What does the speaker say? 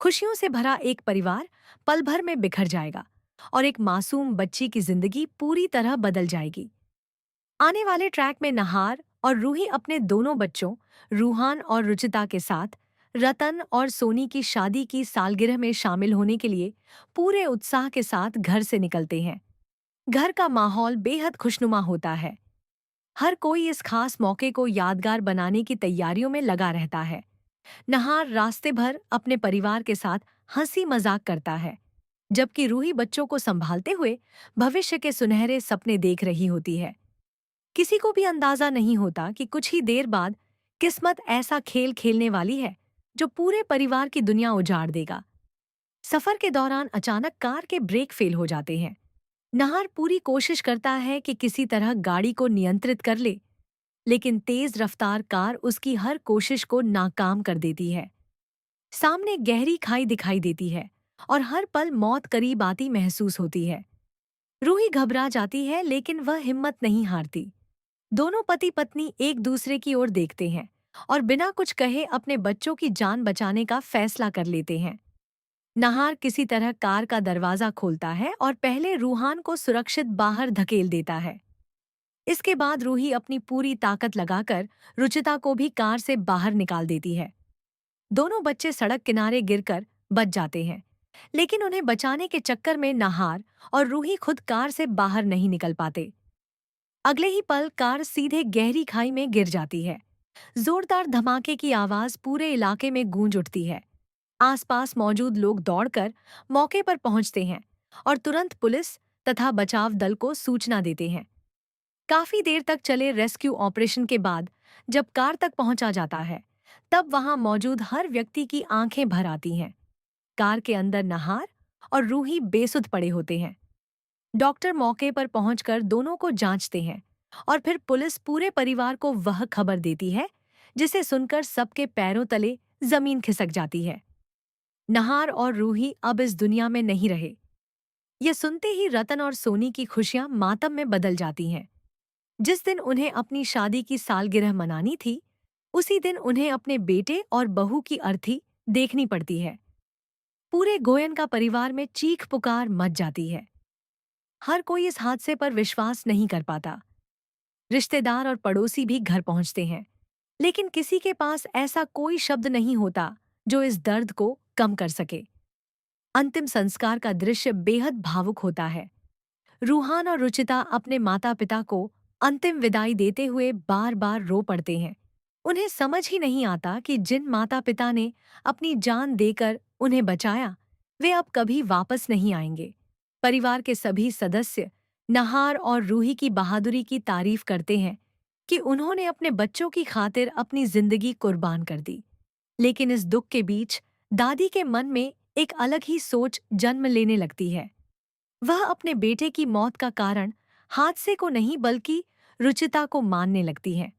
खुशियों से भरा एक परिवार पल भर में बिखर जाएगा और एक मासूम बच्ची की जिंदगी पूरी तरह बदल जाएगी। आने वाले ट्रैक में नहार और रूही अपने दोनों बच्चों रूहान और रुचिता के साथ रतन और सोनी की शादी की सालगिरह में शामिल होने के लिए पूरे उत्साह के साथ घर से निकलते हैं। घर का माहौल बेहद खुशनुमा होता है। हर कोई इस खास मौके को यादगार बनाने की तैयारियों में लगा रहता है। नहार रास्ते भर अपने परिवार के साथ हंसी मजाक करता है, जबकि रूही बच्चों को संभालते हुए भविष्य के सुनहरे सपने देख रही होती है। किसी को भी अंदाजा नहीं होता कि कुछ ही देर बाद किस्मत ऐसा खेल खेलने वाली है जो पूरे परिवार की दुनिया उजाड़ देगा। सफर के दौरान अचानक कार के ब्रेक फेल हो जाते हैं। नहार पूरी कोशिश करता है कि किसी तरह गाड़ी को नियंत्रित कर ले, लेकिन तेज रफ्तार कार उसकी हर कोशिश को नाकाम कर देती है। सामने गहरी खाई दिखाई देती है और हर पल मौत करीब आती महसूस होती है। रूही घबरा जाती है, लेकिन वह हिम्मत नहीं हारती। दोनों पति पत्नी एक दूसरे की ओर देखते हैं और बिना कुछ कहे अपने बच्चों की जान बचाने का फैसला कर लेते हैं। नहार किसी तरह कार का दरवाजा खोलता है और पहले रूहान को सुरक्षित बाहर धकेल देता है। इसके बाद रूही अपनी पूरी ताकत लगाकर रुचिता को भी कार से बाहर निकाल देती है। दोनों बच्चे सड़क किनारे गिरकर बच जाते हैं, लेकिन उन्हें बचाने के चक्कर में नहार और रूही खुद कार से बाहर नहीं निकल पाते। अगले ही पल कार सीधे गहरी खाई में गिर जाती है। जोरदार धमाके की आवाज पूरे इलाके में गूंज उठती है। आसपास मौजूद लोग दौड़कर मौके पर पहुंचते हैं और तुरंत पुलिस तथा बचाव दल को सूचना देते हैं। काफी देर तक चले रेस्क्यू ऑपरेशन के बाद जब कार तक पहुंचा जाता है, तब वहां मौजूद हर व्यक्ति की आंखें भर आती हैं। कार के अंदर नहार और रूही बेसुध पड़े होते हैं। डॉक्टर मौके पर पहुंचकर दोनों को जांचते हैं और फिर पुलिस पूरे परिवार को वह खबर देती है जिसे सुनकर सबके पैरों तले जमीन खिसक जाती है। नहार और रूही अब इस दुनिया में नहीं रहे। यह सुनते ही रतन और सोनी की खुशियां मातम में बदल जाती हैं। जिस दिन उन्हें अपनी शादी की सालगिरह मनानी थी, उसी दिन उन्हें अपने बेटे और बहू की अर्थी देखनी पड़ती है। पूरे गोयन का परिवार में चीख पुकार मच जाती है। हर कोई इस हादसे पर विश्वास नहीं कर पाता। रिश्तेदार और पड़ोसी भी घर पहुंचते हैं, लेकिन किसी के पास ऐसा कोई शब्द नहीं होता जो इस दर्द को कम कर सके। अंतिम संस्कार का दृश्य बेहद भावुक होता है। रूहान और रुचिता अपने माता पिता को अंतिम विदाई देते हुए बार बार रो पड़ते हैं। उन्हें समझ ही नहीं आता कि जिन माता पिता ने अपनी जान देकर उन्हें बचाया, वे अब कभी वापस नहीं आएंगे। परिवार के सभी सदस्य नहार और रूही की बहादुरी की तारीफ करते हैं कि उन्होंने अपने बच्चों की खातिर अपनी जिंदगी कुर्बान कर दी। लेकिन इस दुख के बीच दादी के मन में एक अलग ही सोच जन्म लेने लगती है। वह अपने बेटे की मौत का कारण हादसे को नहीं बल्कि रुचिता को मानने लगती है।